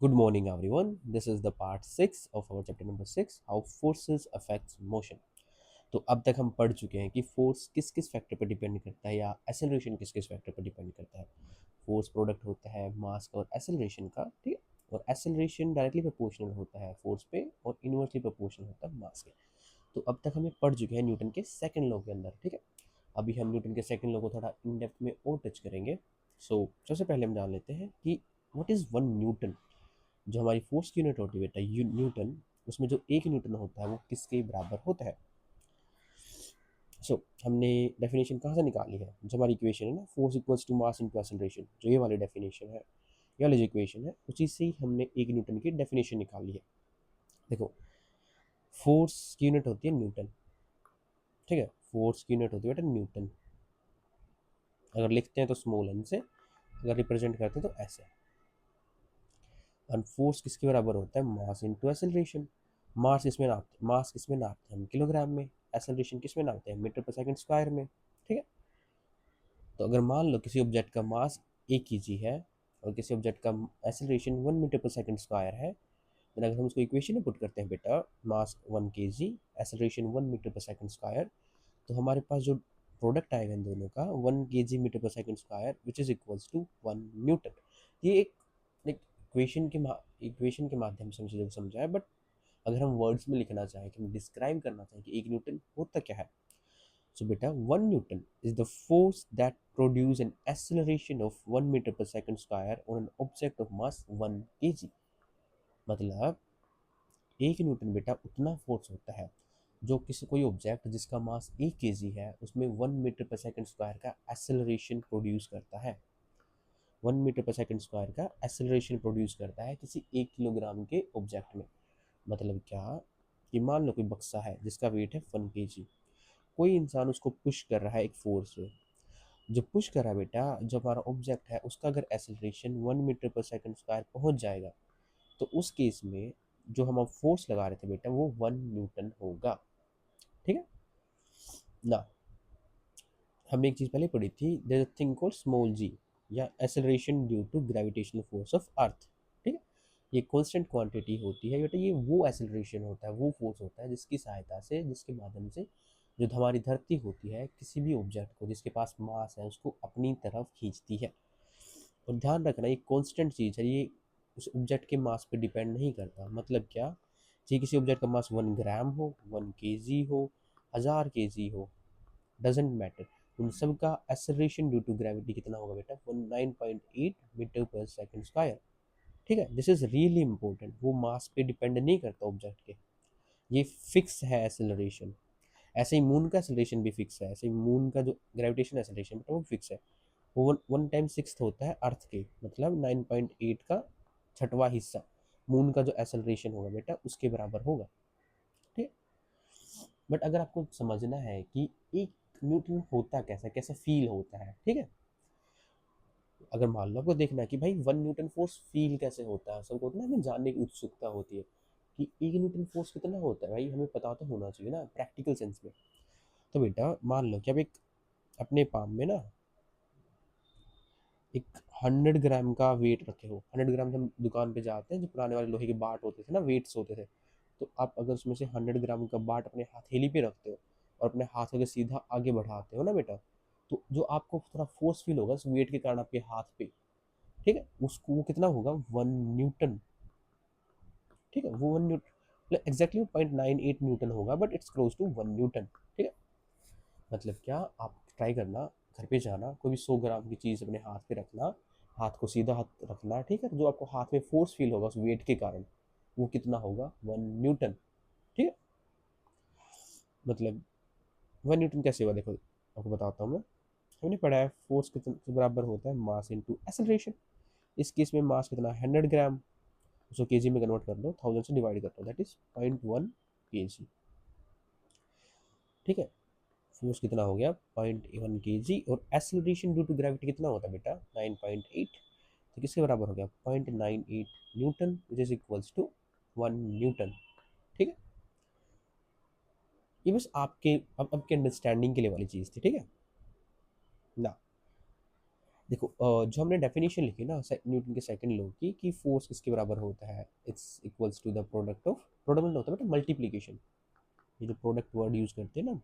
Good morning, everyone. This is the part 6 of our chapter number 6, How Forces Affects Motion. तो अब तक हम पढ़ चुके हैं कि फोर्स किस किस फैक्टर पर डिपेंड करता है या एसेलरेशन किस किस फैक्टर पर डिपेंड करता है। फोर्स प्रोडक्ट होता है मास का और एसेलरेशन का, ठीक है। और एसेलरेशन डायरेक्टली प्रोपोर्शनल होता है फोर्स पे और इनवर्सली प्रोपोर्शनल होता है मास के। तो अब तक हमें पढ़ चुके हैं न्यूटन के सेकंड लॉ के अंदर, ठीक है। अभी हम न्यूटन के सेकंड लॉ को थोड़ा इन डेप्थ में और टच करेंगे। सबसे पहले हम जान लेते हैं कि व्हाट इज़ वन न्यूटन। जो हमारी फोर्स की यूनिट होती है बेटा न्यूटन, उसमें जो एक न्यूटन होता है वो किसके बराबर होता है। हमने डेफिनेशन कहाँ से निकाली है, जो हमारी इक्वेशन है ना, force equals to mass into acceleration, जो ये वाली डेफिनेशन है, ये वाली जो इक्वेशन है, उसी से ही हमने एक न्यूटन की डेफिनेशन निकाली है। देखो, फोर्स की यूनिट होती है न्यूटन, ठीक है। फोर्स की यूनिट होती है बेटा न्यूटन। अगर लिखते हैं तो स्मॉल एन से, अगर रिप्रेजेंट करते हैं तो ऐसे। और फोर्स किसके बराबर होता है, मास इनटू एक्सेलरेशन। मास किसमें नापते हैं हम, किलोग्राम में। एक्सेलरेशन किसमें नापते हैं, मीटर पर सेकंड स्क्वायर में, ठीक है। तो अगर मान लो किसी ऑब्जेक्ट का मास 1 kg है और किसी ऑब्जेक्ट का acceleration 1 metre per second square है, तो अगर हम उसको इक्वेशन में पुट करते हैं बेटा, मास 1 kg, acceleration 1 metre per second square, तो हमारे पास जो प्रोडक्ट आएगा इन दोनों का 1 kg metre per second square which is equals to 1 newton. ये एक इक्वेशन के माध्यम से हम चीज़ों को समझा है, बट अगर हम वर्ड्स में लिखना चाहें कि हम डिस्क्राइब करना चाहें कि 1 न्यूटन होता क्या है, so beta 1 Newton is the force that produce an acceleration of 1 meter per second square on an object of mass 1 kg। मतलब 1 न्यूटन बेटा उतना फोर्स होता है जो किसी कोई ऑब्जेक्ट जिसका मास 1 kg है उसमें 1 मीटर पर सेकंड स्क्वायर का एक्सेलरेशन प्रोड्यूस करता है। 1 मीटर पर सेकंड स्क्वायर का एक्सेलरेशन प्रोड्यूस करता है किसी 1 किलोग्राम के ऑब्जेक्ट में। मतलब क्या कि मान लो कोई बक्सा है जिसका वेट है 1 kg, कोई इंसान उसको पुश कर रहा है एक फोर्स से। जो पुश कर रहा है बेटा, जो हमारा ऑब्जेक्ट है उसका अगर acceleration 1 metre per second square पहुंच जाएगा, तो उस केस में जो हम अब फोर्स लगा रहे थे बेटा वो 1 न्यूटन होगा, ठीक है ना। हमने एक चीज़ पहले पढ़ी थी, there is a thing called small g, या acceleration due to gravitational force of earth, ठीक है। ये कांस्टेंट क्वांटिटी होती है बेटा, ये वो एक्सेलरेशन होता है, वो फोर्स होता है जिसकी सहायता से, जिसके माध्यम से जो हमारी धरती होती है किसी भी ऑब्जेक्ट को जिसके पास मास है उसको अपनी तरफ खींचती है। और ध्यान रखना ये कांस्टेंट चीज़ है, ये उस ऑब्जेक्ट के मास पे डिपेंड नहीं करता। मतलब क्या, चाहे किसी ऑब्जेक्ट का मास 1 ग्राम हो, 1 kg हो, 1000 kg हो, डजेंट मैटर, उन सब का एक्सेलरेशन ड्यू टू ग्रेविटी कितना होगा बेटा, 19.8 मीटर पर सेकंड स्क्वायर, ठीक है। दिस इज रियली इंपॉर्टेंट, वो मास पे डिपेंड नहीं करता ऑब्जेक्ट के, ये फिक्स है एक्सेलरेशन। ऐसे ही मून का एक्सेलरेशन भी फिक्स है, ऐसे ही मून का जो ग्रेविटेशन एक्सेलरेशन है वो फिक्स है। वो वन टाइम सिक्स होता है अर्थ के, मतलब 9.8 का छठवां हिस्सा मून का जो एक्सेलरेशन होगा बेटा उसके बराबर होगा, ठीक। बट अगर आपको समझना है कि एक न्यूटन होता कैसा, कैसा फील होता है, ठीक है। अगर मान लो आपको देखना है कि भाई 1 न्यूटन फोर्स फील कैसे होता है, सबको ना हमें जानने की उत्सुकता होती है कि 1 न्यूटन फोर्स कितना होता है, भाई हमें पता तो होना चाहिए ना प्रैक्टिकल सेंस में। तो बेटा मान लो कि अब एक अपने पाम में ना एक 100 ग्राम का वेट रखे हो। 100 ग्राम हम दुकान पे जाते हैं, जो पुराने वाले लोहे के बाट होते थे ना, वेट्स होते थे। तो आप अगर उसमें से 100 ग्राम का बाट अपने हथेली पे रखते हो और अपने हाथ को सीधा आगे बढ़ाते हो ना बेटा, तो जो आपको थोड़ा फोर्स फील होगा उस वेट के कारण आपके हाथ पे, ठीक है, उसको वो कितना होगा, 1 न्यूटन, ठीक है। वो 1 न्यूटन मतलब एग्जैक्टली 0.98 न्यूटन होगा, but it's close to 1 newton, ठीक है। मतलब क्या, आप ट्राई करना, घर पे जाना, कोई भी 100 ग्राम की चीज़ अपने हाथ पे रखना, हाथ को सीधा हाथ रखना, ठीक है। जो आपको हाथ में फोर्स फील होगा उस वेट के कारण वो कितना होगा, 1 न्यूटन, ठीक है। मतलब 1 न्यूटन कैसे होगा, देखो आपको बताता हूँ मैं। हमने पढ़ा है फोर्स कितने बराबर होता है, मास इनटू एक्सेलरेशन। इस केस में मास कितना है, 100 ग्राम, उसको केजी में कन्वर्ट कर लो, 1000 से डिवाइड कर लो, दैट इज 0.1 kg, ठीक है। फोर्स कितना हो गया, 0.1 kg, और एक्सेलरेशन ड्यू टू ग्रेविटी कितना होता है बेटा, 9.8, तो किसके बराबर हो गया, 0.98 newton which is equals to 1 newton, ठीक है। ये बस आपके अब आपके अंडरस्टैंडिंग के लिए वाली चीज़ थी, ठीक है ना। देखो जो हमने डेफिनेशन लिखी ना न्यूटन के सेकंड लॉ की कि फोर्स किसके बराबर होता है, it's equals to the product of, product में होता है बेटा मल्टीप्लीकेशन, ये जो प्रोडक्ट वर्ड यूज करते हैं ना,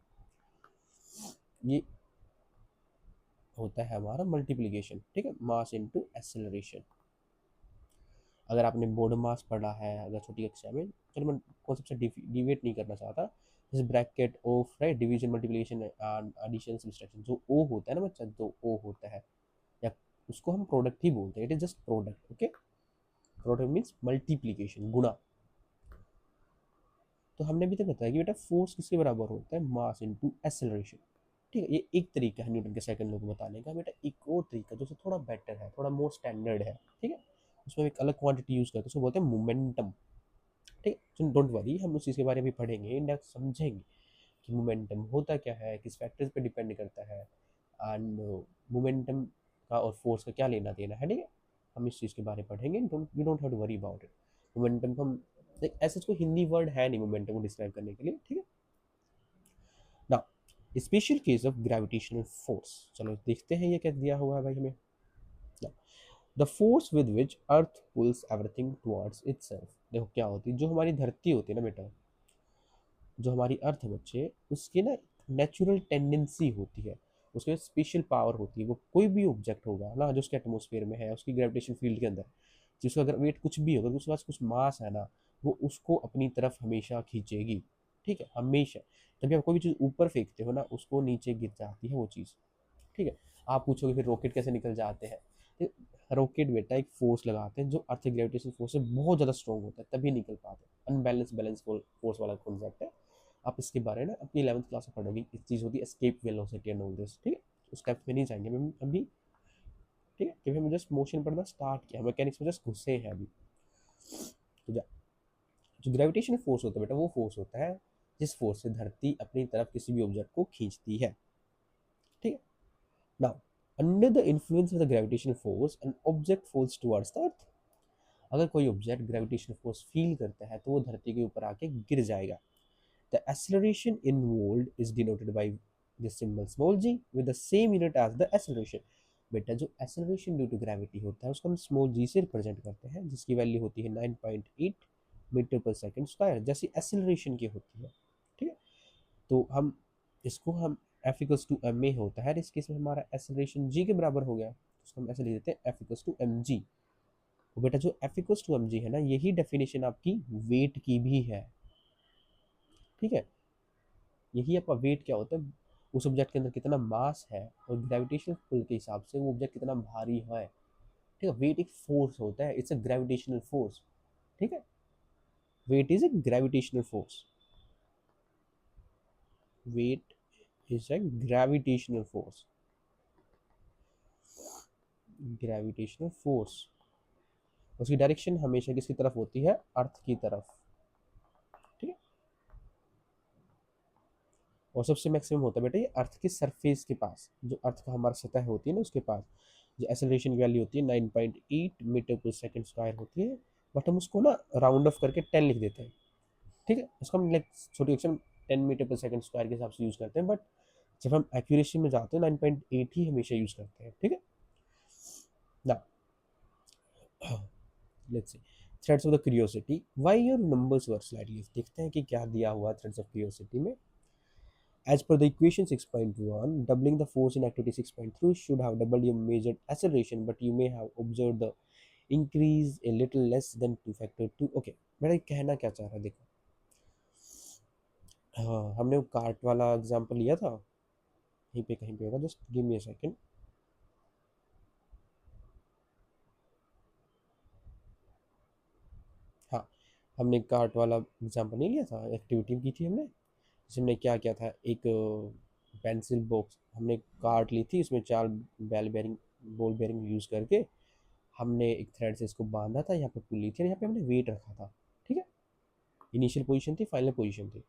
ये होता है हमारा मल्टीप्लीकेशन, ठीक है, मास इनटू एक्सेलरेशन। अगर आपने बोर्ड मास पढ़ा है अगर छोटी कक्षा में, चलो मैं कॉन्सेप्ट से डिविएट नहीं करना चाहता, जैसे bracket of right division multiplication and addition subtraction, जो ओ होता है ना बच्चा, जो ओ होता है या उसको हम प्रोडक्ट ही बोलते हैं, it is just product, okay. Product means multiplication, गुणा। तो हमने भी तो बताया कि बेटा फोर्स किसके बराबर होता है, मास इनटू एक्सेलरेशन, ठीक है। ये एक तरीका है न्यूटन के सेकंड लॉ को बताने का। बेटा एक और तरीका जो थोड़ा बेटर है, थोड़ा मोर स्टैंडर्ड है, ठीक है, उसमें एक अलग क्वांटिटी यूज करते हैं, उसको बोलते हैं मोमेंटम, ठीक है। डोंट वरी, हम उस चीज़ के बारे में पढ़ेंगे, इंडेक्स समझेंगे कि मोमेंटम होता क्या है, किस फैक्टर्स पे डिपेंड करता है, एंड मोमेंटम का और फोर्स का क्या लेना देना है, ठीक है। हम इस चीज़ के बारे में पढ़ेंगे, don't you don't have to worry about it. Momentum को हम ऐसे कोई हिंदी वर्ड है नहीं मोमेंटम को डिस्क्राइब करने के लिए, ठीक है ना। Special case of gravitational force, चलो देखते हैं ये क्या दिया हुआ है भाई हमें। The force with which earth pulls everything towards itself, देखो क्या होती है, जो हमारी धरती होती है ना बेटा, जो हमारी अर्थ है बच्चे, उसकी ना नेचुरल टेंडेंसी होती है, उसके स्पेशल पावर होती है, वो कोई भी ऑब्जेक्ट होगा ना जो उसके एटमोसफेयर में है, उसकी ग्रेविटेशन फील्ड के अंदर, जिसका अगर वेट कुछ भी होगा, उसके पास कुछ मास है ना, वो उसको अपनी तरफ हमेशा खींचेगी, ठीक है, हमेशा। तभी आप कोई भी चीज़ ऊपर फेंकते हो ना, उसको नीचे गिर जाती है वो चीज़, ठीक है। आप पूछोगे फिर रॉकेट कैसे निकल जाते हैं, तो रॉकेट बेटा एक फोर्स लगाते हैं जो अर्थ ग्रेविटेशन फोर्स से बहुत ज़्यादा स्ट्रॉन्ग होता है, तभी निकल पाते हैं। अनबैलेंस बैलेंस फोर्स वाला कॉन्सेप्ट है, आप इसके बारे में अपनी 11th क्लास में पढ़ोगे, इस चीज़ होती है escape velocity and all this, ठीक है। उस टाइप में नहीं जाएंगे मैं अभी, ठीक है, क्योंकि हमें जस्ट मोशन पढ़ना स्टार्ट किया, मैकेनिक्स में जस्ट घुसे हैं अभी। तो जो ग्रेविटेशन फोर्स होता है बेटा, वो फोर्स होता है जिस फोर्स से धरती अपनी तरफ किसी भी ऑब्जेक्ट को खींचती है, ठीक है। Now under the influence of the gravitation force an object falls towards the earth, अगर कोई ऑब्जेक्ट ग्रेविटेशन फोर्स फील करता है तो वो धरती के ऊपर आके गिर जाएगा। The acceleration involved is denoted by the symbol small g with the same unit as the acceleration। बेटा जो acceleration ड्यू टू ग्रेविटी होता है उसको हम स्मॉल जी से रिप्रेजेंट करते हैं, जिसकी वैल्यू होती है 9.8 मीटर पर सेकंड स्क्वायर, जैसी acceleration की होती है, ठीक है। तो हम इसको हम F equals to M A होता है, इस केस में हमारा acceleration g के बराबर हो गया, तो उसको हम ऐसे लिख देते हैं F equals to M G. तो बेटा जो F equals to M G है ना, यही डेफिनेशन आपकी वेट की भी है, ठीक है। यही आपका वेट क्या होता है, उस ऑब्जेक्ट के अंदर कितना मास है और ग्रेविटेशनल पुल के हिसाब से वो ऑब्जेक्ट कितना भारी है, ठीक है। वेट एक फोर्स होता है, इट्स अ ग्रेविटेशनल फोर्स, ठीक है। Weight is a gravitational force, weight is a gravitational force, gravitational force. उसकी डायरेक्शन हमेशा किसकी तरफ होती है, अर्थ की तरफ, ठीक है। और सबसे मैक्सिमम होता है बेटा ये अर्थ के सरफेस के पास, जो अर्थ का हमारा सतह होती है ना उसके पास, जो एक्सेलरेशन की वैल्यू होती है 9.8 मीटर पर सेकंड स्क्वायर होती है, बट हम उसको ना राउंड ऑफ करके 10 लिख देते हैं, ठीक है। उसको हम लाइक छोटी action 10 metre per second square के हिसाब से यूज़ करते हैं, बट जब हम एक्यूरेसी में जाते हैं 9.8 ही हमेशा यूज़ करते हैं, ठीक है ना। Let's see threads of the curiosity, why your numbers were slightly, देखते हैं कि क्या दिया हुआ थ्रेड्स ऑफ क्यूरियोसिटी में। As per the equation 6.1, doubling the force in activity 6.3 should have doubled your measured acceleration, but you may have observed the increase a little less than 2 factor 2। Okay, मेरा कहना क्या चाह रहा है देखो, हाँ हमने वो कार्ट वाला एग्जांपल लिया था, कहीं पे होगा, just give me a second. हाँ, हमने कार्ट वाला एग्जांपल नहीं लिया था, एक्टिविटी की थी हमने, जिसमें हमने क्या किया था, एक पेंसिल बॉक्स हमने कार्ट ली थी, उसमें 4 bell bearing ball bearing use करके हमने एक थ्रेड से इसको बांधा था, यहाँ पे पुली थी और यहाँ पे हमने वेट रखा था, ठीक है। इनिशियल पोजीशन थी, फाइनल पोजीशन थी।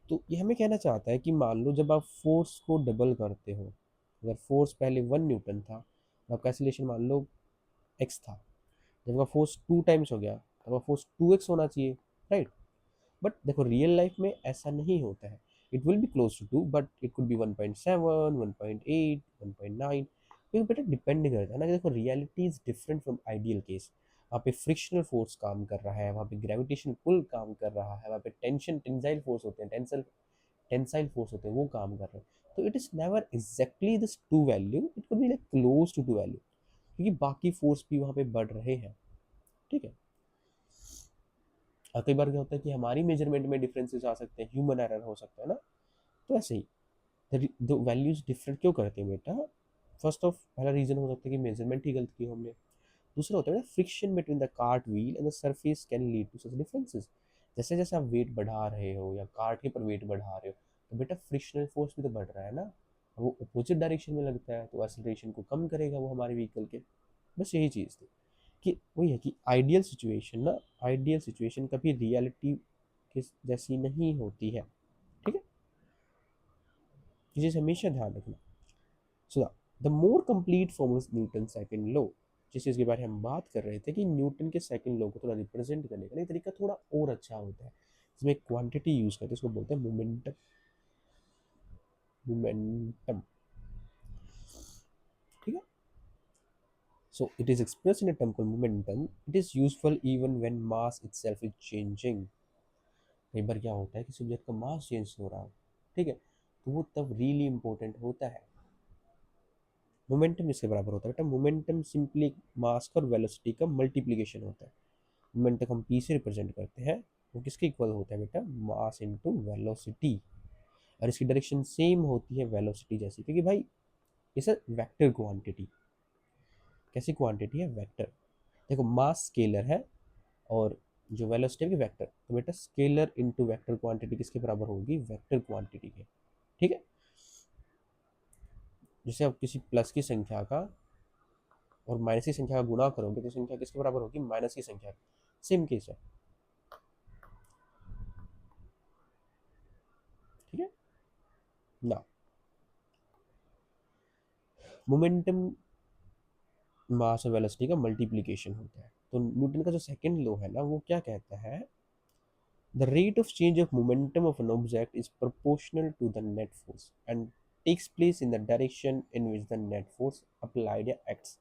तो ये हमें कहना चाहता है कि मान लो जब आप फोर्स को डबल करते हो, अगर फोर्स पहले 1 न्यूटन था और आपका एक्सीलरेशन मान लो एक्स था, जब आपका फोर्स 2 टाइम्स हो गया तो आपका फोर्स 2x होना चाहिए, राइट। बट देखो रियल लाइफ में ऐसा नहीं होता है, it will be close to 2 but it could be 1.7, 1.8, 1.9, क्योंकि बेटा डिपेंड करता है ना कि देखो reality is different from ideal case. वहाँ पे फ्रिक्शनल फोर्स काम कर रहा है, वहाँ पे ग्रेविटेशन पुल काम कर रहा है, वहाँ पे टेंसाइल फोर्स होते हैं, टेंसाइल फोर्स होते हैं, वो काम कर रहे हैं। तो it is never exactly this two value, it could be like close to two value, क्योंकि बाकी फोर्स भी वहाँ पे बढ़ रहे हैं। ठीक है। और कई बार क्या होता है कि हमारी मेजरमेंट में डिफरेंसेस आ सकते हैं, ह्यूमन एरर हो सकता है ना। तो ऐसे ही द वैल्यूज डिफरेंट क्यों करते हैं बेटा? फर्स्ट ऑफ पहला रीजन हो सकता है कि मेजरमेंट ही गलत की हमने। दूसरा होता है ना friction between the cart wheel and the surface can lead to such differences. जैसे जैसे आप वेट बढ़ा रहे हो या कार्ट के ऊपर वेट बढ़ा रहे हो, तो बेटा फ्रिक्शनल फोर्स भी तो बढ़ रहा है ना, वो अपोजिट डायरेक्शन में लगता है, तो एक्सेलरेशन को कम करेगा वो हमारे व्हीकल के। बस यही चीज़ थी कि वही है कि आइडियल सिचुएशन ना, आइडियल सिचुएशन कभी रियलिटी के जैसी नहीं होती है। ठीक है, ये चीज़ हमेशा ध्यान रखना। So the more complete form is Newton second law. जिस चीज़ के बारे में हम बात कर रहे थे कि न्यूटन के सेकंड लॉ को थोड़ा रिप्रेजेंट करने का तरीका थोड़ा और अच्छा होता है, इसमें क्वांटिटी यूज करते हैं, उसको बोलते हैं मोमेंटम। मोमेंटम, ठीक है। So it is express in a term called momentum. It is useful even when mass itself is changing. कई बार क्या होता है कि सब्जेक्ट का मास चेंज हो रहा है, ठीक है, तो वो तब रियली इंपॉर्टेंट होता है। मोमेंटम इसके बराबर होता है बेटा, मोमेंटम सिंपली मास का और वेलोसिटी का मल्टीप्लिकेशन होता है। मोमेंटम हम पी से रिप्रेजेंट करते हैं, वो किसके इक्वल होता है बेटा? Mass into velocity. और इसकी डायरेक्शन सेम होती है वेलोसिटी जैसी, क्योंकि भाई इस वेक्टर क्वांटिटी। कैसी क्वांटिटी है? वेक्टर। देखो मास स्केलर है और जो वेलोसिटी है वेक्टर, तो बेटा स्केलर इनटू वेक्टर क्वांटिटी किसके बराबर होगी? वेक्टर क्वांटिटी के। ठीक है। जैसे आप किसी प्लस की संख्या का और माइनस की संख्या का गुणा करोगे तो संख्या किसके बराबर होगी? माइनस की संख्या। सेम केस है। ठीक है ना। मोमेंटम मास और वेलोसिटी का मल्टीप्लिकेशन होता है। तो न्यूटन का जो सेकंड लॉ है ना, वो क्या कहता है? The rate of change of momentum of an object is proportional to the net force and takes place in the direction in which the net force applied या एक्ट्स।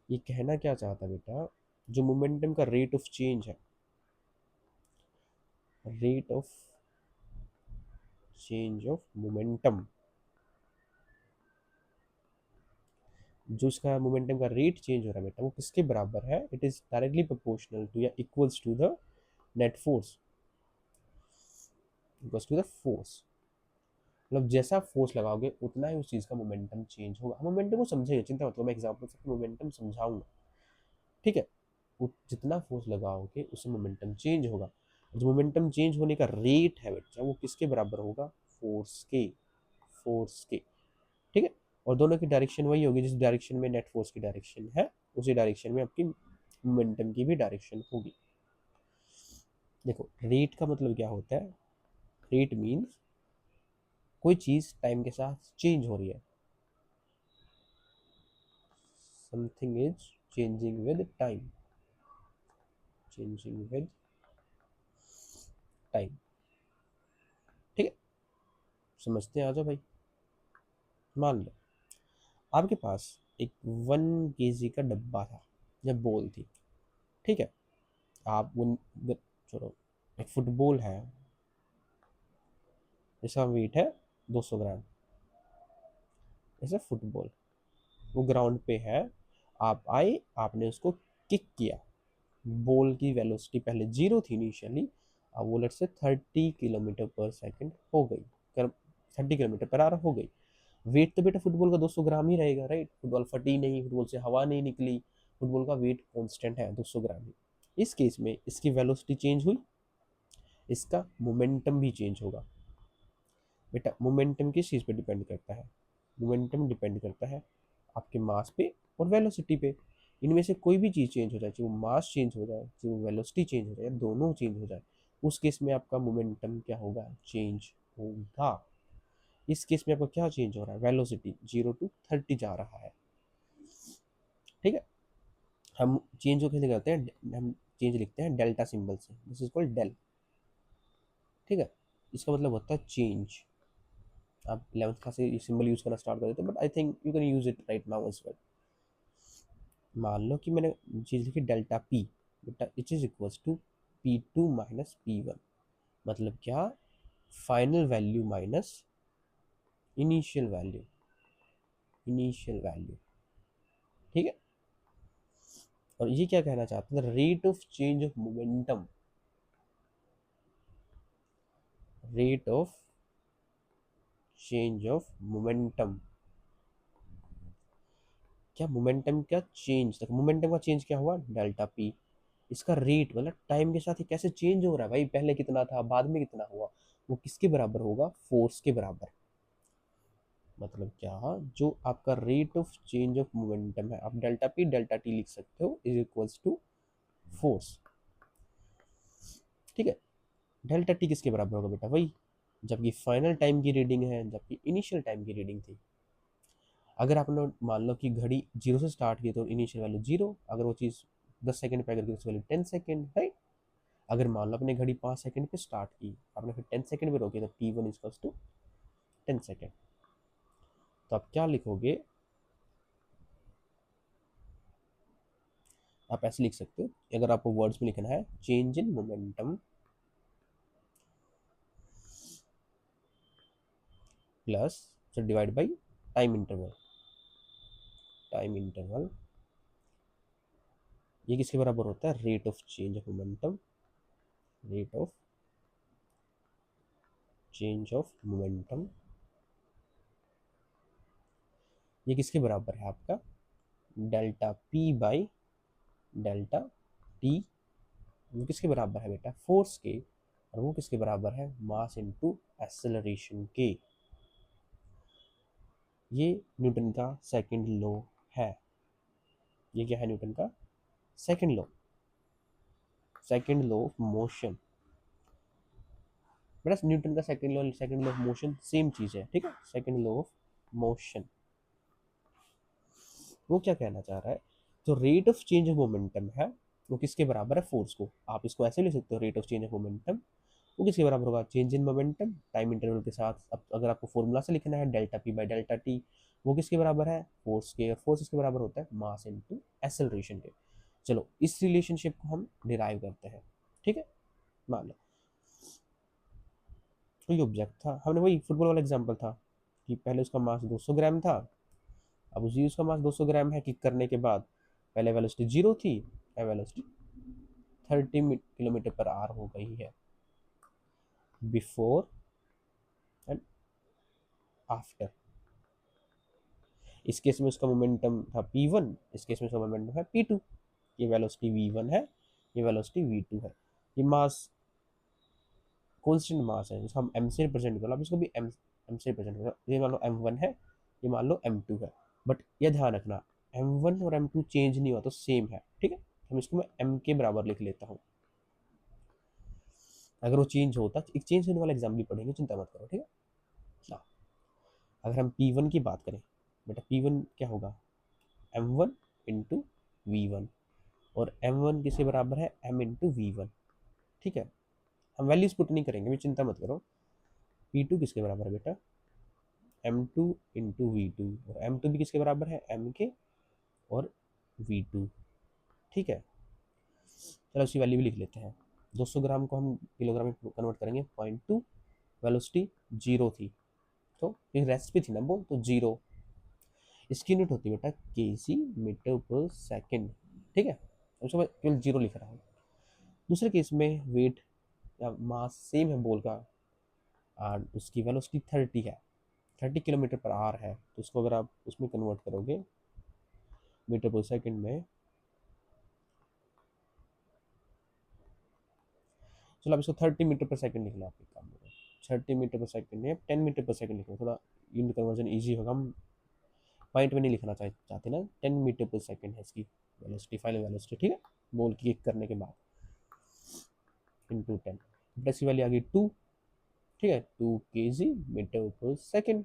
ये कहना क्या चाहता है बेटा? जो मोमेंटम का रेट ऑफ चेंज है, rate of change of momentum, जो इसका मोमेंटम का रेट चेंज हो रहा है बेटा, वो किसके बराबर है? It is directly proportional to या equals to the net force, equals to the force. मतलब जैसा फोर्स लगाओगे उतना ही उस चीज़ का मोमेंटम चेंज होगा। हम मोमेंटम को समझेंगे, चिंता मत करो, मैं एग्जांपल से मोमेंटम समझाऊंगा। ठीक है। जितना फोर्स लगाओगे उससे मोमेंटम चेंज होगा। जो मोमेंटम चेंज होने का रेट है बच्चा, वो किसके बराबर होगा? फोर्स के। फोर्स के। ठीक है। और दोनों की डायरेक्शन वही होगी, जिस डायरेक्शन में नेट फोर्स की डायरेक्शन है उसी डायरेक्शन में आपकी मोमेंटम की भी डायरेक्शन होगी। देखो रेट का मतलब क्या होता है? रेट मीन्स कोई चीज टाइम के साथ चेंज हो रही है। Something is changing with time, changing with time. ठीक है। समझते हैं, आ जाओ भाई। मान लो आपके पास एक 1 kg का डब्बा था या बॉल थी। ठीक है। आप वो छोड़ो, एक फुटबॉल है जिसका वेट है 200 ग्राम। जैसे फुटबॉल वो ग्राउंड पे है, आप आए, आपने उसको किक किया। बॉल की वेलोसिटी पहले 0 थी इनिशियली, अब वो लेट से 30 km/s हो गई, कर 30 km/h हो गई। वेट तो बेटा फुटबॉल का 200 ग्राम ही रहेगा, राइट? फुटबॉल फटी नहीं, फुटबॉल से हवा नहीं निकली, फुटबॉल का वेट कांस्टेंट है 200 ग्राम ही। इस केस में इसकी वेलोसिटी चेंज हुई, इसका मोमेंटम भी चेंज होगा। बेटा मोमेंटम किस चीज़ पे डिपेंड करता है? मोमेंटम डिपेंड करता है आपके मास पे और वेलोसिटी पे। इनमें से कोई भी चीज़ चेंज हो जाए, चाहे वो मास चेंज हो जाए, चाहे वो वेलोसिटी चेंज हो जाए, दोनों चेंज हो जाए, उस केस में आपका मोमेंटम क्या होगा? चेंज होगा। इस केस में आपका क्या चेंज हो रहा है? वेलोसिटी 0 to 30 जा रहा है। ठीक है। हम चेंज को कैसे करते हैं? हम चेंज लिखते हैं डेल्टा सिंबल से, दिस इज कॉल्ड डेल। ठीक है। इसका मतलब होता है चेंज। आप 11th क्लास से ये सिंबल यूज करना स्टार्ट कर देते, but I think you can use it right now as well. मान लो कि मैंने चीज लिखी डेल्टा पी, बेटा it is equals to P2 minus P1, मतलब क्या, final value minus initial value, initial value, ठीक है। और ये क्या कहना चाहते हैं, rate of change of momentum, rate of change of momentum, क्या मोमेंटम का चेंज, देखो मोमेंटम का चेंज क्या हुआ, डेल्टा पी, इसका रेट मतलब टाइम के साथ ही कैसे चेंज हो रहा है भाई, पहले कितना था बाद में कितना हुआ, वो किसके बराबर होगा, फोर्स के बराबर। मतलब क्या, जो आपका rate of change of momentum है, आप डेल्टा पी डेल्टा टी लिख सकते हो, इज इक्वल्स टू फोर्स, ठीक है। डेल्टा टी किसके बराबर होगा बेटा, वही जबकि फाइनल टाइम की रीडिंग है, जबकि इनिशियल टाइम की रीडिंग थी। अगर आपने मान लो कि घड़ी जीरो से स्टार्ट की तो इनिशियल वैल्यू जीरो, अगर वो चीज़ 10 सेकंड पे अगर की तो वैल्यू 10 सेकंड, राइट। अगर मान लो अपने घड़ी 5 सेकंड पे स्टार्ट की, आपने फिर 10 सेकंड पे रोकी, तो T1 इक्वल्स टू 10 सेकंड। तो आप क्या लिखोगे, आप ऐसे लिख सकते हो, अगर आपको वर्ड्स में लिखना है, change in momentum plus divide by time interval, time interval, ये किसके बराबर होता है, rate of change of momentum, rate of change of momentum, ये किसके बराबर है आपका, delta P by delta T, वो किसके बराबर है बेटा, फोर्स के, और वो किसके बराबर है, मास इनटू एक्सेलरेशन के। ये न्यूटन का सेकंड लॉ है, ये क्या है, न्यूटन का second law, second law of motion. बेटा न्यूटन का second law of motion same चीज है, ठीक है, सेकंड लॉ ऑफ मोशन। वो क्या कहना चाह रहा है, जो rate of change of momentum है वो किसके बराबर है, फोर्स को। आप इसको ऐसे ले सकते हो, rate of change of momentum वो किसके बराबर होगा, change in momentum time interval के साथ। अब अगर आपको फॉर्मूला से लिखना है, delta P by delta T, वो किसके बराबर है, फोर्स के, और फोर्स इसके बराबर होता है मास इनटू एक्सेलरेशन के। चलो इस रिलेशनशिप को हम डिराइव करते हैं, ठीक है। मान लो कोई ऑब्जेक्ट था, हमने वही फुटबॉल वाला एग्जांपल था कि पहले उसका मास 200 ग्राम था, अब उसी उसका मास 200 ग्राम है, किक करने के बाद पहले वेलोसिटी जीरो थी, अब वेलोसिटी 30 किलोमीटर पर आवर हो गई है, बिफोर एंड आफ्टर। इस केस में उसका मोमेंटम था P1, इस केस में उसका मोमेंटम है P2। ये वेलोसिटी V1 है, ये वेलोसिटी V2 है। ये मास कॉन्स्टेंट मास है, जिसको हम m से रिप्रेजेंट करो, आप इसको भी m से रिप्रेजेंट करो, ये मान लो m1 है, ये मान लो m2 है। बट ये ध्यान रखना, m1 और m2 चेंज नहीं हुआ तो सेम है, ठीक है। हम इसको मैं m के बराबर लिख लेता हूँ, अगर वो चेंज होता, एक चेंज होने वाला एग्जाम भी पढ़ेंगे, चिंता मत करो, ठीक है ना। अगर हम P1 की बात करें, बेटा P1 क्या होगा, m1 इंटू V1, और m1 किसके बराबर है, m इंटू V1, ठीक है। हम वैल्यूज पुट नहीं करेंगे, भी चिंता मत करो। P2 किसके बराबर है बेटा, m2 इंटू V2, और m2 भी किसके बराबर है, m के और V2, ठीक है। चलो उसकी वैल्यू भी लिख लेते हैं, 200 ग्राम को हम किलोग्राम में कन्वर्ट करेंगे, 0.2, वेलोसिटी जीरो थी, तो फिर रेस्ट भी थी ना बोल, तो जीरो, इसकी यूनिट होती है बेटा केजी मीटर पर सेकेंड, ठीक है। उसको मैं केवल जीरो लिख रहा हूँ। दूसरे केस में वेट या मास सेम है बॉल का, और उसकी वेलोसिटी 30 है, 30 किलोमीटर पर आवर है, तो उसको अगर आप उसमें कन्वर्ट करोगे मीटर पर सेकेंड में, चलो आप इसको 30 मीटर पर सेकेंड लिखना, आप एक काम करो, 30 मीटर पर सेकेंड है, 10 मीटर पर सेकेंड लिखो, थोड़ा यूनिट कन्वर्जन ईजी होगा, हम पॉइंट में नहीं लिखना चाहते ना। 10 मीटर पर सेकेंड है इसकी वेलोसिटी, फाइनल वेलोसिटी, ठीक है, बॉल की किक करने के बाद, इंटू 10, प्लस की वैल्यू आ गई 2, ठीक है, 2 kg मीटर पर सेकेंड।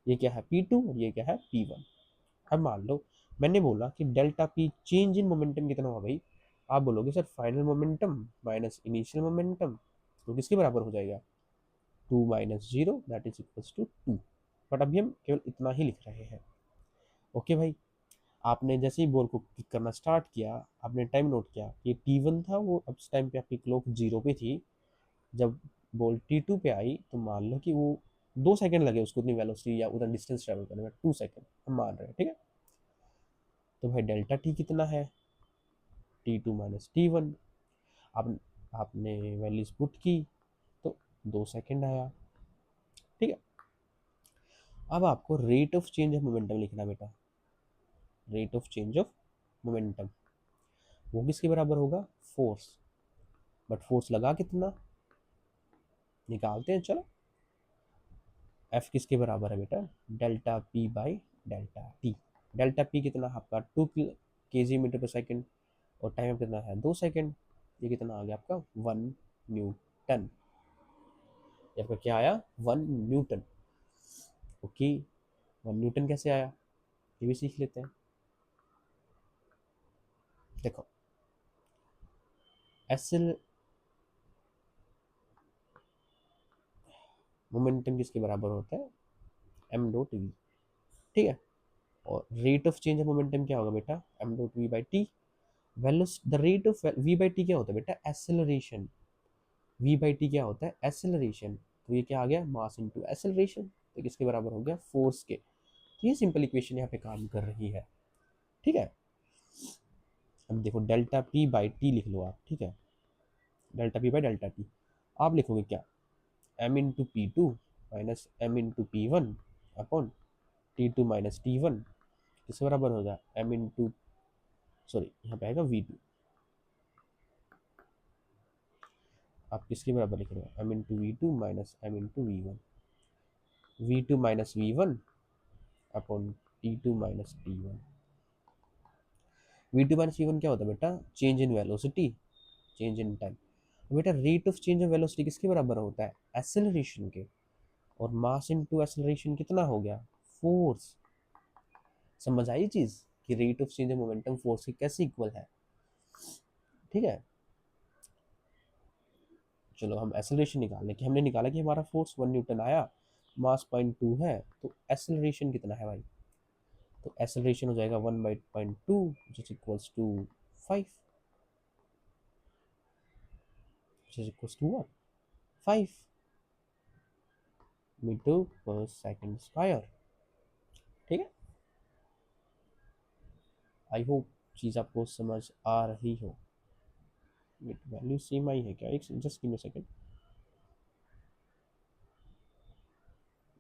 ये क्या है P2 और ये क्या है P1। अब मान लो मैंने बोला कि delta P change in momentum कितना होगा भाई, आप बोलोगे sir final momentum minus initial momentum, तो किसके बराबर हो जाएगा, 2 minus 0 that is equals to 2। But अभी हम केवल इतना ही लिख रहे हैं। ओके भाई, आपने जैसे ही बॉल को किक करना स्टार्ट किया, आपने टाइम नोट किया, ये T1 था, वो अब उस टाइम पे आपकी क्लॉक 0 पे थी। जब बॉल T2 पे आई तो मान लो कि वो 2 सेकंड लगे उसको उतनी वेलोसिटी या उतना डिस्टेंस ट्रेवल करने में, 2 सेकंड हम मान रहे हैं, ठीक है। तो भाई डेल्टा टी कितना है, T2 माइनस T1। आप आपने वैल्यूज पुट की तो 2 सेकंड आया, ठीक है। अब आपको rate of change of momentum लिखना बेटा, rate of change of momentum वो किसके बराबर होगा, फोर्स। बट फोर्स लगा कितना, निकालते हैं चलो। एफ किसके बराबर है बेटा, delta P by delta T. Delta P कितना आपका 2 kg/s और टाइम कितना है 2 सेकंड। ये कितना आ गया आपका 1 न्यूटन। ये आपका क्या आया 1 न्यूटन। ओके, 1 न्यूटन कैसे आया ये भी सीख लेते हैं। देखो एसल मोमेंटम किसके बराबर होता है, m.v, ठीक है। और rate of change of momentum क्या होगा बेटा, m.v by T. The rate of v by T क्या होता है बेटा, एसेलरेशन। v बाई टी क्या होता है, एसेलरेशन। तो ये क्या आ गया, मास इनटू एसेलरेशन, तो किसके बराबर हो गया, फोर्स के। तो ये सिंपल इक्वेशन यहाँ पे काम कर रही है, ठीक है। अब देखो डेल्टा पी बाई टी लिख लो आप, ठीक है। Delta P by delta T आप लिखोगे क्या, m into P two minus m into P one upon T2 minus T1 किसके बराबर होगा, m इंटू, सॉरी यहाँ पे आएगा V2। आप किसके बराबर लिख रहे हो, m into V2 minus m into V1, V2 minus V1 upon T2 minus T1। V2 minus V1 क्या होता है बेटा, change in velocity, change in time. बेटा rate of change of velocity किसके बराबर होता है, एक्सेलरेशन के। और मास इनटू एक्सेलरेशन कितना हो गया, फोर्स। समझ आई चीज कि rate of change of momentum force की कैसे इक्वल है, ठीक है। चलो हम एक्सेलरेशन निकाल लें, कि हमने निकाला कि हमारा फोर्स 1 न्यूटन आया, मास 0.2 है, तो एक्सेलरेशन कितना है भाई, तो एक्सेलरेशन हो जाएगा 1/0.2 which is equals to 5, which is equals to what, 5 metre per second square, ठीक है। आई होप चीज़ आपको समझ आ रही हो। वैल्यू सेम आई है क्या, एक जस्ट गिव मी सेकंड,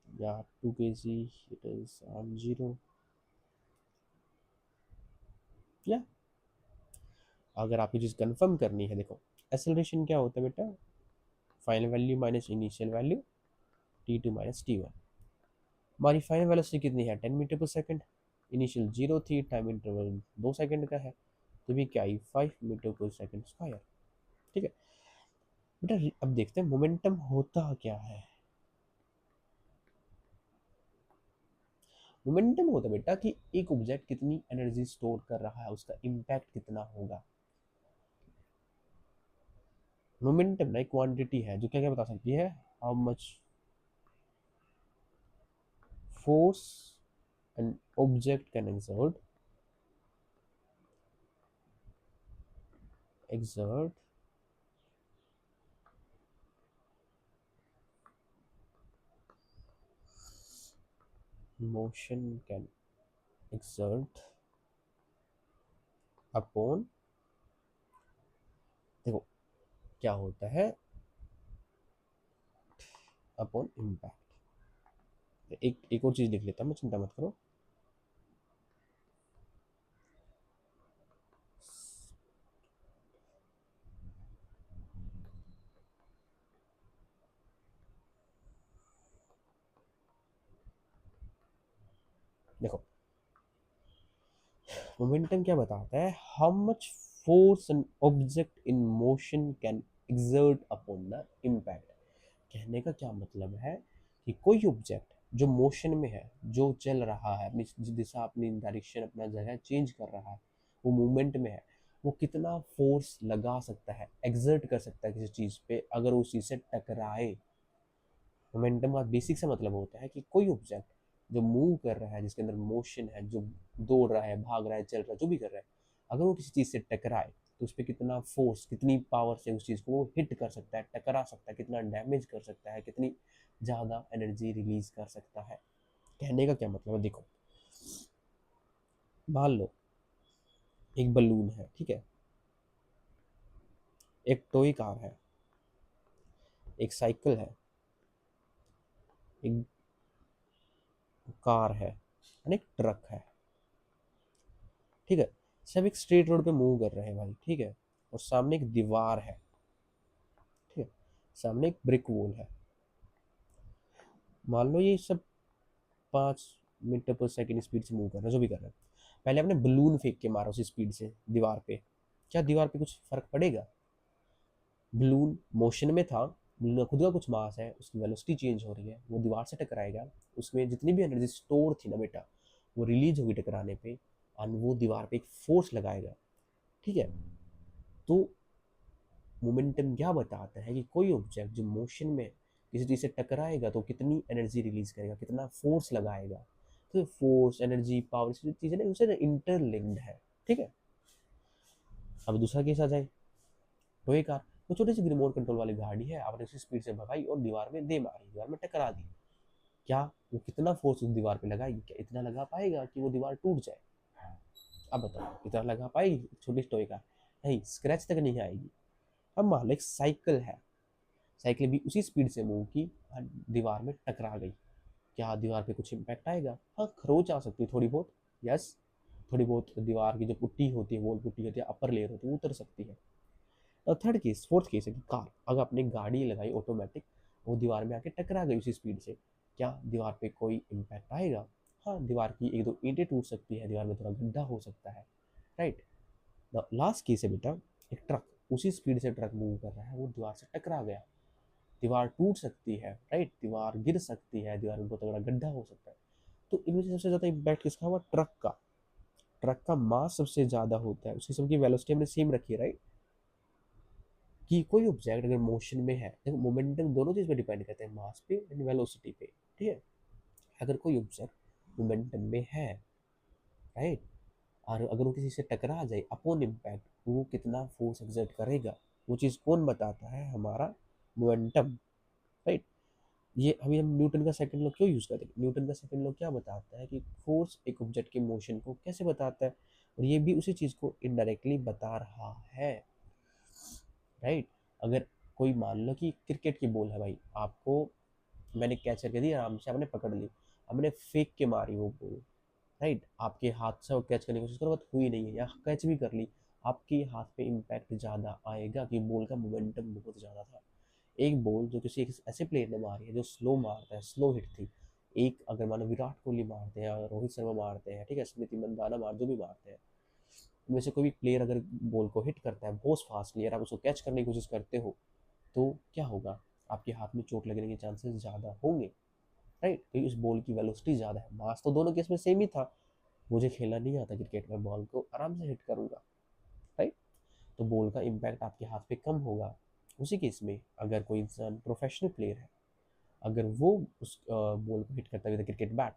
या 2 kg it is on 0, या अगर आपको चीज़ कंफर्म करनी है, देखो एक्सेलरेशन क्या होता है बेटा, final value minus initial value T2 minus T1। हमारी फाइनल वेलोसिटी कितनी है 10 मीटर पर सेकंड, इनिशियल 0 थी, टाइम इंटरवल 2 सेकंड का है, तो भी क्या आई 5 मीटर पर सेकंड स्क्वायर, ठीक है बेटा। अब देखते हैं मोमेंटम होता क्या है। मोमेंटम होता है बेटा कि एक ऑब्जेक्ट कितनी एनर्जी स्टोर कर रहा है, उसका इम्पैक्ट कितना होगा। मोमेंटम ना एक क्वांटिटी है जो क्या क्या बता सकती है, how much force an object can exert motion can exert upon, देखो क्या होता है अपॉन इम्पैक्ट। एक और चीज लिख लेता हूँ मैं, चिंता मत करो। देखो मोमेंटम क्या बताता है, how much force an object in motion can exert upon the impact. कहने का क्या मतलब है कि कोई ऑब्जेक्ट जो मोशन में है, जो चल रहा है, अपनी दिशा, अपनी डायरेक्शन, अपना जगह चेंज कर रहा है, वो मूवमेंट में है, वो कितना फोर्स लगा सकता है, एक्सर्ट कर सकता है किसी चीज़ पे, अगर उस चीज़ से टकराए। मोमेंटम का बेसिक सा मतलब होता है कि कोई ऑब्जेक्ट जो मूव कर रहा है, जिसके अंदर मोशन है, जो दौड़ रहा है, भाग रहा है, चल रहा है, जो भी कर रहा है, अगर वो किसी चीज़ से टकराए तो उस पर कितना फोर्स, कितनी पावर से उस चीज़ को वो हिट कर सकता है, टकरा सकता है, कितना डैमेज कर सकता है, कितनी ज़्यादा एनर्जी रिलीज कर सकता है। कहने का क्या मतलब है, देखो मान लो एक बलून है, ठीक है, एक टॉय कार है, एक साइकिल है, एक कार है, और एक ट्रक है, ठीक है। सब एक स्ट्रेट रोड पे मूव कर रहे हैं भाई, ठीक है, और सामने एक दीवार है, ठीक है, सामने एक ब्रिक वॉल है। मान लो ये सब 5 मीटर पर सेकेंड स्पीड से मूव कर रहा है, जो भी कर रहा है। पहले आपने बलून फेंक के मारा उसी स्पीड से दीवार पे, क्या दीवार पे कुछ फर्क पड़ेगा? बलून मोशन में था, बलून का खुद का कुछ मास है, उसकी वेलोसिटी चेंज हो रही है, वो दीवार से टकराएगा, उसमें जितनी भी एनर्जी स्टोर थी ना बेटा, वो रिलीज होगी टकराने पे, और वो दीवार पे एक फोर्स लगाएगा, ठीक है। तो मोमेंटम क्या बताता है कि कोई ऑब्जेक्ट जो मोशन में किसी चीज़ से टकराएगा तो कितनी एनर्जी रिलीज करेगा, कितना फोर्स लगाएगा। तो फोर्स, एनर्जी, पावर, चीज़ें ना उनसे इंटरलिंक्ड है, ठीक है। अब दूसरा केस आ जाए, तो एक कार, वो छोटी सी रिमोट कंट्रोल वाली गाड़ी है, आपने उसी स्पीड से भगाई और दीवार में दे मारी, दीवार में टकरा दी। क्या वो कितना फोर्स उस दीवार पे लगाएगी? क्या इतना लगा पाएगा कि वो दीवार टूट जाए? अब बताओ, इतना लगा पाएगी छोटी टॉय कार? नहीं, स्क्रैच तक नहीं आएगी। अब मान लो एक साइकिल है, साइकिल भी उसी स्पीड से मूव की और दीवार में टकरा गई, क्या दीवार पे कुछ इम्पैक्ट आएगा? हाँ, खरोच आ सकती है थोड़ी बहुत, यस, थोड़ी बहुत दीवार की जो पुट्टी होती है, वॉल पुट्टी होती है, अपर लेयर होती है, वो उतर सकती है। और थर्ड केस, फोर्थ केस है कि कार, अगर आपने गाड़ी लगाई ऑटोमेटिक, वो दीवार में आके टकरा गई उसी स्पीड से, क्या दीवार पे कोई इम्पैक्ट आएगा? हाँ, दीवार की एक दो ईंटें टूट सकती है, दीवार में थोड़ा गड्ढा हो सकता है, राइट। द लास्ट केस है बेटा, एक ट्रक, उसी स्पीड से ट्रक मूव कर रहा है, वो दीवार से टकरा गया, दीवार टूट सकती है, राइट, दीवार गिर सकती है, दीवार में बहुत बड़ा गड्ढा हो सकता है। तो इनमें से सबसे ज़्यादा इम्पैक्ट किसका हुआ? ट्रक का। ट्रक का मास सबसे ज़्यादा होता है, उसकी सबकी वेलोसिटी हमने सेम रखी है, राइट। कि कोई ऑब्जेक्ट अगर मोशन में है, देखो मोमेंटम दोनों चीज़ पे डिपेंड करते हैं, मास पे एंड वेलोसिटी पे, ठीक है। अगर कोई ऑब्जेक्ट मोमेंटम में है, राइट, और अगर वो किसी से टकरा जाए अपॉन इम्पैक्ट, वो कितना फोर्स एक्सर्ट करेगा, वो चीज़ कौन बताता है? हमारा मोमेंटम, राइट। ये अभी हम न्यूटन का सेकंड लॉ क्यों यूज़ करते हैं? न्यूटन का सेकंड लॉ क्या बताता है कि फोर्स एक ऑब्जेक्ट के मोशन को कैसे बताता है, और ये भी उसी चीज़ को इनडायरेक्टली बता रहा है, राइट। अगर कोई मान लो कि क्रिकेट की बॉल है भाई, आपको मैंने कैच करके दी, आराम से आपने पकड़ ली, हमने फेंक के मारी वो बॉल, राइट, आपके हाथ से वो कैच करने की कोशिश करो, बट हुई नहीं है, या कैच भी कर ली, आपके हाथ पे इम्पैक्ट ज़्यादा आएगा कि बॉल का मोमेंटम बहुत ज़्यादा था। एक बॉल जो किसी एक ऐसे प्लेयर ने मारी है जो स्लो मारता है, स्लो हिट थी, एक अगर मानो विराट कोहली मारते हैं, रोहित शर्मा मारते हैं, ठीक है, स्मृति मंदाना जो भी मारते हैं, इनमें से कोई भी प्लेयर अगर बॉल को हिट करता है बहुत फास्टली और आप उसको कैच करने की कोशिश करते हो, तो क्या होगा? आपके हाथ में चोट लगने के चांसेस ज़्यादा होंगे, राइट। तो इस बॉल की वेलोसिटी ज़्यादा है, मास तो दोनों केस में सेम ही था, मुझे खेलना नहीं आता क्रिकेट में, बॉल को आराम से हिट करूंगा, राइट। तो बॉल का इम्पैक्ट आपके हाथ पे कम होगा। उसी केस में अगर कोई इंसान प्रोफेशनल प्लेयर है, अगर वो उस बॉल को हिट करता है क्रिकेट बैट,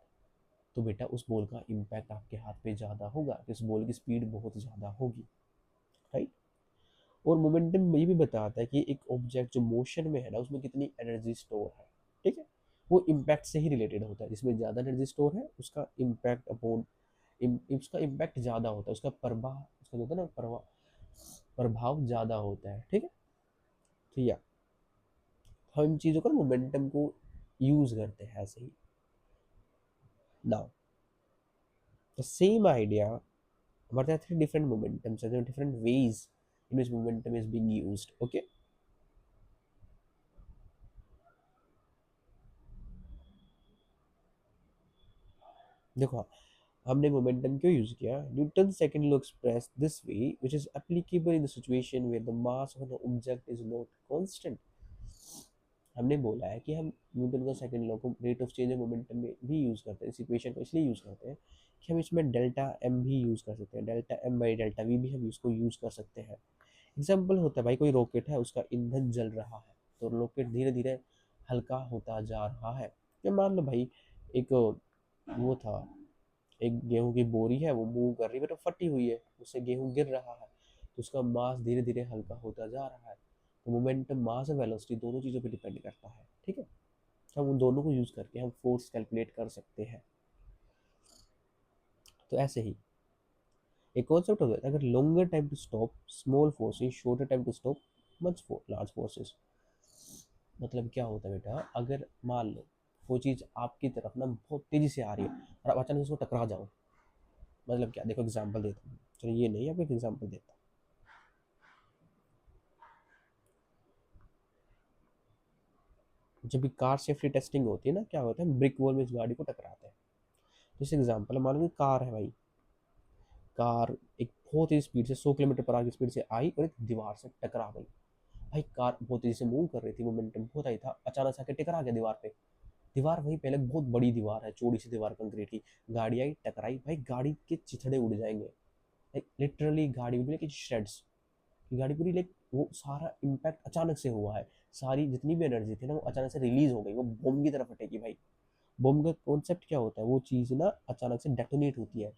तो बेटा उस बॉल का इम्पैक्ट आपके हाथ पे ज़्यादा होगा, उस बॉल की स्पीड बहुत ज़्यादा होगी, राइट। और मोमेंटम ये भी बताता है कि एक ऑब्जेक्ट जो मोशन में है ना, उसमें कितनी एनर्जी स्टोर है, ठीक है। वो इम्पैक्ट से ही रिलेटेड होता है, जिसमें ज़्यादा एनर्जी स्टोर है उसका इम्पैक्ट अपॉन उसका इम्पैक्ट ज़्यादा होता है, उसका प्रभाव, उसका जो होता है ना प्रभाव, प्रभाव ज़्यादा होता है, ठीक है। तो या हम इन चीज़ों का मोमेंटम को यूज़ करते हैं ऐसे ही। Now the same idea, but there are three different momentums, so there are different ways in which momentum is being used, okay। देखो, हमने मोमेंटम क्यों यूज किया? Newton second law express this way which is applicable in the situation where the mass of an object is not constant. हमने बोला है कि हम Newton का सेकंड लॉ को rate of change of momentum में भी यूज करते हैं, इस इक्वेशन को इसलिए यूज करते हैं कि हम इसमें डेल्टा एम भी यूज कर सकते हैं, delta M by delta V भी हम इसको यूज कर सकते हैं। एग्जाम्पल होता है भाई, कोई रॉकेट है, उसका ईंधन जल रहा है, तो रॉकेट धीरे धीरे हल्का होता जा रहा है। या मान लो भाई एक वो था, एक गेहूं की बोरी है, वो मूव कर रही है, बट फटी हुई है, उससे गेहूं गिर रहा है, तो उसका मास धीरे धीरे हल्का होता जा रहा है। तो मोमेंटम, मास और वेलोसिटी दोनों चीज़ों पे डिपेंड करता है, ठीक है। हम उन दोनों को यूज करके हम फोर्स कैलकुलेट कर सकते हैं। तो ऐसे ही एक कॉन्सेप्ट होता है, अगर longer time to stop small forces, shorter time to stop much large forces. मतलब क्या होता है बेटा, अगर मान लो वो चीज़ आपकी तरफ ना बहुत तेजी से आ रही है और आप अचानक उसको टकरा जाओ। मतलब क्या, देखो एग्जांपल देता हूँ, चलो ये नहीं, आपको एक एग्जांपल देता हूँ। जब भी कार सेफ्टी टेस्टिंग होती है ना, क्या होता है, ब्रिक वॉल में इस गाड़ी को टकराते हैं। जैसे एग्जांपल मान लो कार है भाई, कार एक बहुत ही स्पीड से 100 किलोमीटर पर आवर की स्पीड से आई और एक दीवार से टकरा गई। भाई कार बहुत तेजी से मूव कर रही थी, मोमेंटम बहुत आई था, अचानक से आके टकरा गया दीवार पे। दीवार वहीं पहले बहुत बड़ी दीवार है, चौड़ी सी दीवार कंक्रीट की। गाड़ी आई, टकराई, भाई गाड़ी के चिथड़े उड़ जाएंगे, लाइक लिटरली गाड़ी उड़ लाइक श्रेड्स। गाड़ी पूरी लाइक, वो सारा इम्पैक्ट अचानक से हुआ है, सारी जितनी भी एनर्जी थी ना वो अचानक से रिलीज हो गई, वो बम की तरफ फटेगी भाई। बम का कॉन्सेप्ट क्या होता है, वो चीज़ ना अचानक से डेटोनेट होती है,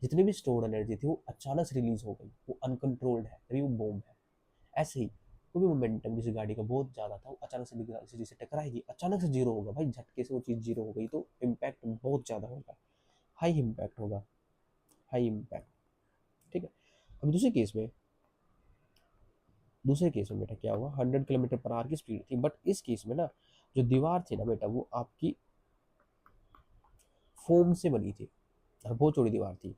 जितनी भी स्टोर्ड एनर्जी थी वो अचानक से रिलीज हो गई, वो अनकंट्रोल्ड है, तभी वो बम है। ऐसे ही कोई भी मोमेंटम किसी गाड़ी का बहुत ज़्यादा था, वो अचानक से किसी चीज़ से टकराएगी, अचानक से जीरो होगा भाई, झटके से वो चीज़ जीरो हो गई, तो इम्पैक्ट बहुत ज़्यादा होगा, हाई इम्पैक्ट होगा, हाई इम्पैक्ट, ठीक है। अब दूसरे केस में बेटा क्या हुआ, 100 किलोमीटर पर आवर की स्पीड थी, बट इस केस में ना जो दीवार थी ना बेटा, वो आपकी फोम से बनी थी और बहुत चौड़ी दीवार थी।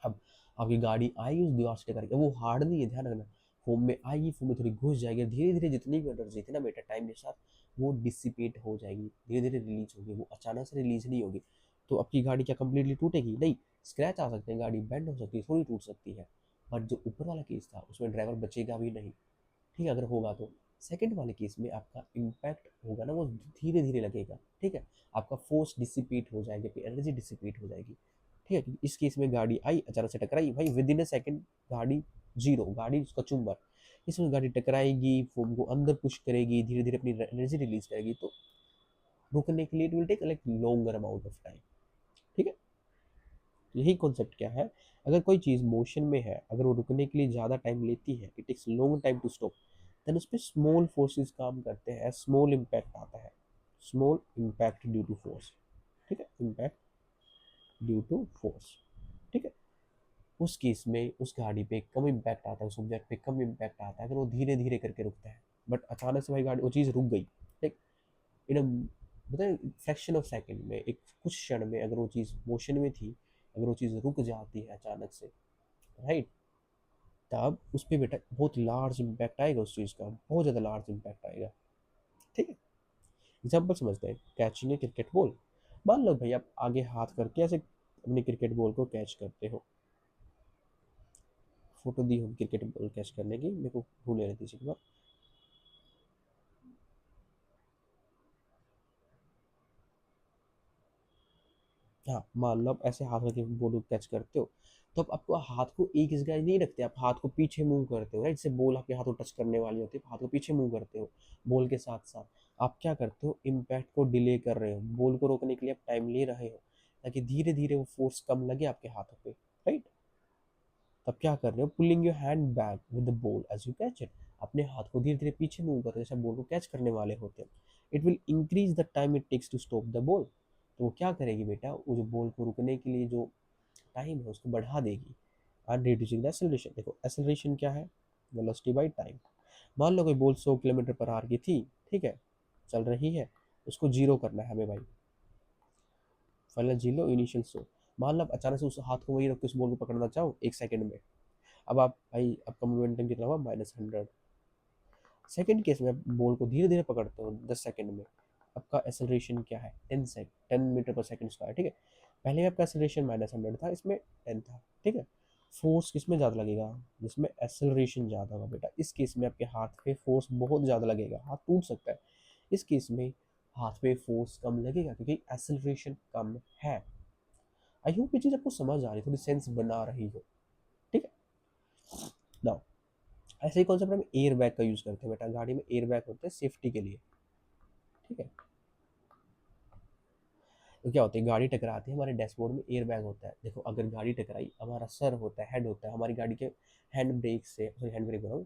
अब आपकी गाड़ी आई उस दीवार से टकरा के, वो हार्ड नहीं है, ध्यान रखना, फोम में आएगी, फोम में थोड़ी घुस जाएगी, धीरे धीरे जितनी भी एनर्जी थी ना बेटा टाइम के साथ वो डिसिपेट हो जाएगी, धीरे धीरे रिलीज होगी, वो अचानक से रिलीज नहीं होगी। तो आपकी गाड़ी क्या कंप्लीटली टूटेगी, नहीं, स्क्रैच आ सकते हैं, गाड़ी बेंड हो सकती है, थोड़ी टूट सकती है। बट जो ऊपर वाला केस था उसमें ड्राइवर बचेगा भी नहीं, ठीक है, अगर होगा तो। सेकंड वाले केस में आपका इम्पैक्ट होगा ना वो धीरे धीरे लगेगा, ठीक है, आपका फोर्स डिसिपेट हो जाएगी, आपकी एनर्जी डिसिपेट हो जाएगी, ठीक है। क्योंकि इस केस में गाड़ी आई, अचानक से टकराई, भाई विद इन अ सेकंड गाड़ी जीरो, गाड़ी उसका चुंबर। इसमें गाड़ी टकराएगी, फोम को अंदर पुश करेगी, धीरे धीरे अपनी एनर्जी रिलीज करेगी, तो रुकने के लिए it will take like longer amount of time, ठीक है। यही कॉन्सेप्ट क्या है, अगर कोई चीज़ मोशन में है, अगर वो रुकने के लिए ज़्यादा टाइम लेती है, it takes long time to stop, then उस पर स्मॉल फोर्सेस काम करते हैं, स्मॉल इम्पैक्ट आता है, small impact due to force, ठीक है, इम्पैक्ट ड्यू टू फोर्स, ठीक है। उस केस में उस गाड़ी पे कम इम्पैक्ट आता है, उस ऑब्जेक्ट पे कम इम्पैक्ट आता है अगर वो धीरे धीरे करके रुकता है। बट अचानक से भाई गाड़ी, वो चीज़ रुक गई, लाइक इन अ, बताए, फ्रैक्शन ऑफ सेकंड में, एक कुछ क्षण में, अगर वो चीज़ मोशन में थी, अगर वो चीज़ रुक जाती है अचानक से, राइट, तब उस पर बेटा बहुत लार्ज इम्पैक्ट आएगा, उस चीज़ का बहुत ज़्यादा लार्ज इम्पैक्ट आएगा, ठीक है। एग्जाम्पल समझते हैं, कैचिंग ए क्रिकेट बॉल। मान लो भाई आप आगे हाथ करके ऐसे अपनी क्रिकेट बॉल को कैच करते हो, फोटो दी हो क्रिकेट बॉल कैच करने की, मेरे को भूल रही थी इसी बार। हाँ, मान लो आप ऐसे हाथ करके बॉल को कैच करते हो, तो अब आपको हाथ को एक जगह नहीं रखते, आप हाथ को पीछे मूव करते हो, राइट, जैसे बॉल आपके हाथ को टच करने वाली होती है, हाथ को पीछे मूव करते हो, बॉल के साथ साथ आप क्या करते हो, इम्पैक्ट को डिले कर रहे हो, बॉल को रोकने के लिए आप टाइम ले रहे हो, ताकि धीरे धीरे वो फोर्स कम लगे आपके हाथों पे, राइट। तब क्या कर रहे हो, pulling your hand back with the ball as you catch it, अपने हाथ को धीरे धीरे पीछे मूव कर रहे हो, जैसे बॉल को कैच करने वाले होते हैं। It will increase the time it takes to stop the ball. तो वो क्या करेगी बेटा, वो जो बॉल को रुकने के लिए जो टाइम है उसको बढ़ा देगी, एंड रिड्यूसिंग द एक्सेलरेशन। देखो एक्सेलरेशन क्या है, वेलोसिटी बाई टाइम। मान लो कोई बॉल 100 किलोमीटर पर आवर की थी, ठीक है, चल रही है, उसको जीरो करना है हमें भाई, फाइनल जीरो इनिशियल 100। मान लो आप अचानक से उस हाथ को वहीं रख के उस बॉल को पकड़ना चाहो एक सेकंड में, अब आप भाई आपका मोमेंटम कितना हुआ, -100। सेकंड केस में आप बॉल को धीरे धीरे पकड़ते हो 10 सेकंड में, आपका एक्सेलरेशन क्या है, 10 मीटर पर सेकंड स्क्वायर, ठीक है। पहले में आपका एक्सेलरेशन -100 था, इसमें 10 था, ठीक है। फोर्स किसमें ज़्यादा लगेगा, जिसमें एक्सेलरेशन ज़्यादा होगा बेटा, इस केस में आपके हाथ पे फोर्स बहुत ज़्यादा लगेगा, हाथ टूट सकता है। इस केस में हाथ पे फोर्स कम लगेगा क्योंकि एक्सेलरेशन कम है। आई होप ये चीज़ आपको समझ आ रही, थोड़ी सेंस बना रही हो, ठीक है ना। ऐसे ही कॉन्सेप्ट हम एयर बैग का यूज़ करते हैं बेटा, गाड़ी में एयर बैग होते हैं सेफ्टी के लिए, ठीक है। तो क्या होता है, गाड़ी टकराती है, हमारे डैशबोर्ड में एयर बैग होता है। देखो अगर गाड़ी टकराई, हमारा सर होता है, हेड होता है, हमारी गाड़ी के हैंड ब्रेक से, सॉरी हैंड ब्रेक बोल,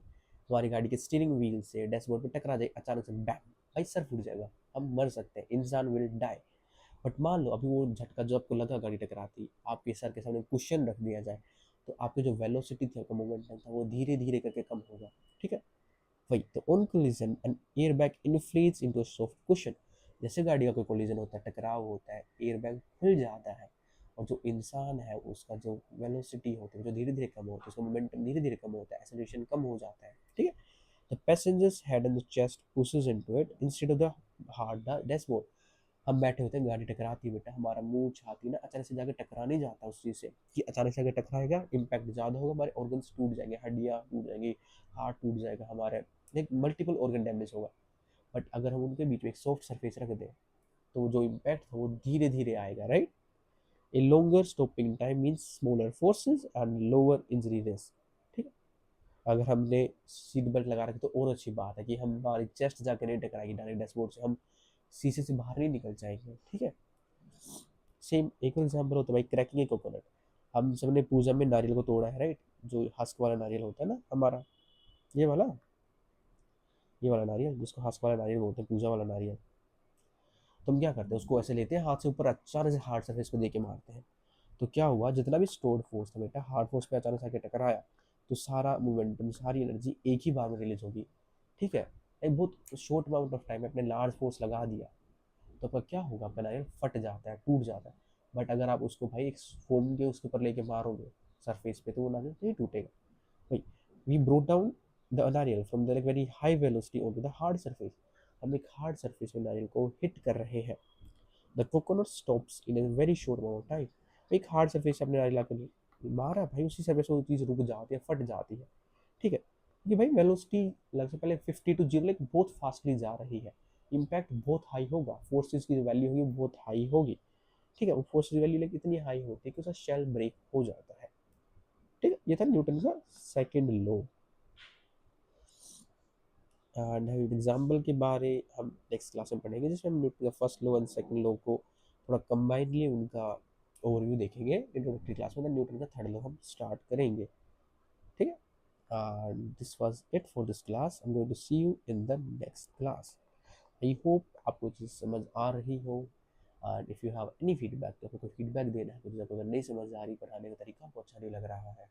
हमारी गाड़ी के स्टीयरिंग व्हील से डैशबोर्ड पे टकरा जाए अचानक से, बैक, भाई सर फूट जाएगा, हम मर सकते हैं, इंसान विल डाई। बट मान लो अभी वो झटका जो आपको लगा गाड़ी टकराती, आपके सर के सामने कुशन रख दिया जाए, तो आपकी जो वेलोसिटी थी, आपका मोमेंटम था, वो धीरे धीरे करके कम होगा। ठीक है। वही तो on collision an air bag inflates into soft cushion. जैसे गाड़ी का कोई कोलिजन होता है, टकराव होता है, एयर बैग खुल जाता है, और जो इंसान है उसका जो वेलोसिटी होती है, जो धीरे धीरे कम होता है, उसका मोमेंटम धीरे धीरे कम होता है, एक्सेलरेशन कम हो जाता है। ठीक है। The passengers head and the chest pushes into it instead of the hard the dashboard. हम बैठे होते हैं, गाड़ी टकराती है बेटा, हमारा मुंह छाती ना अचानक से जाके टकरा नहीं जाता उस चीज़ से, कि अचानक से आगे टकराएगा, इम्पैक्ट ज़्यादा होगा, हमारे ऑर्गन्स टूट जाएंगे, हड्डियाँ टूट जाएंगी, हार्ट टूट जाएगा, हमारे एक मल्टीपल ऑर्गन डैमेज होगा। बट अगर हम उनके बीच में एक सॉफ्ट सरफेस रख दें, तो जो इम्पैक्ट था वो धीरे धीरे आएगा, right. A longer stopping time means smaller forces and lower injury risk. ठीक है। अगर हमने सीट बेल्ट लगा रखी तो और अच्छी बात है कि हमारी चेस्ट जाके नहीं टकराएगी डायरेक्ट डैशबोर्ड से, हम शीशे से बाहर नहीं निकल जाएंगे। ठीक है। सेम एक और एग्जाम्पल होता है भाई, क्रैकिंग ए कोकोनट। हम सबने पूजा में नारियल को तोड़ा है, राइट, जो हस्क वाला नारियल होता है ना हमारा, ये वाला, ये वाला नारियल जिसको हस्क वाला नारियल बोलते हैं, पूजा वाला नारियल। तो हम क्या करते हैं, उसको ऐसे लेते हैं हाथ से ऊपर, अचानक से हार्ड सरफेस पे दे के मारते हैं। तो क्या हुआ, जितना भी स्टोर्ड फोर्स था बेटा, हार्ड फोर्स पे अचानक से आके टकराया, तो सारा मोमेंटम, सारी एनर्जी एक ही बार में रिलीज होगी। ठीक है। एक बहुत शॉर्ट अमाउंट ऑफ टाइम में अपने लार्ज फोर्स लगा दिया, तो आपका क्या होगा, आपका नारियल फट जाता है, टूट जाता है। बट अगर आप उसको भाई एक फोम के उसके ऊपर लेके मारोगे सरफेस पे, तो वो नारियल नहीं टूटेगा भाई। We brought down the nariyal from the very high velocity on to the hard surface. हम एक हार्ड सरफेस में नारियल को हिट कर रहे हैं। The coconut stops in a very short amount of time. एक हार्ड सरफेस से अपने नारियल आकर मारा भाई, उसी सरफेस में वो चीज़ रुक जाती है, फट जाती है। ठीक है। ये भाई वेलोसिटी लग से पहले 50 टू 0 लाइक बहुत फास्टली जा रही है, इम्पैक्ट बहुत हाई होगा, फोर्सेस की जो वैल्यू होगी बहुत हाई होगी। ठीक है। वो फोर्सेस की वैल्यू लाइक इतनी हाई होती है कि उसका शेल ब्रेक हो जाता है। ठीक है। ये था न्यूटन का सेकंड लॉ। एंड एग्जाम्पल के बारे हम नेक्स्ट क्लास में पढ़ेंगे, जिसमें हम न्यूटन का first law and second law को थोड़ा कंबाइनली उनका ओवरव्यू देखेंगे। इंट्रोडक्टरी क्लास में न्यूटन का थर्ड लॉ हम स्टार्ट करेंगे। ठीक है। and this was it for this class. I'm going to see you in the next class. I hope आपको चीज़ समझ आ रही हो। And if you have any feedback, तो आपको कोई फीडबैक देना है, कुछ आपको अगर नहीं समझ आ रही, पढ़ाने का तरीका आपको अच्छा नहीं लग रहा है,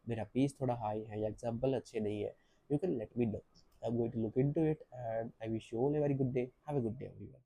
मेरा पेज थोड़ा हाई है या एग्जाम्पल अच्छे नहीं है, you can let me know. I am going to look into it and I wish you all a very good day. Have a good day everyone.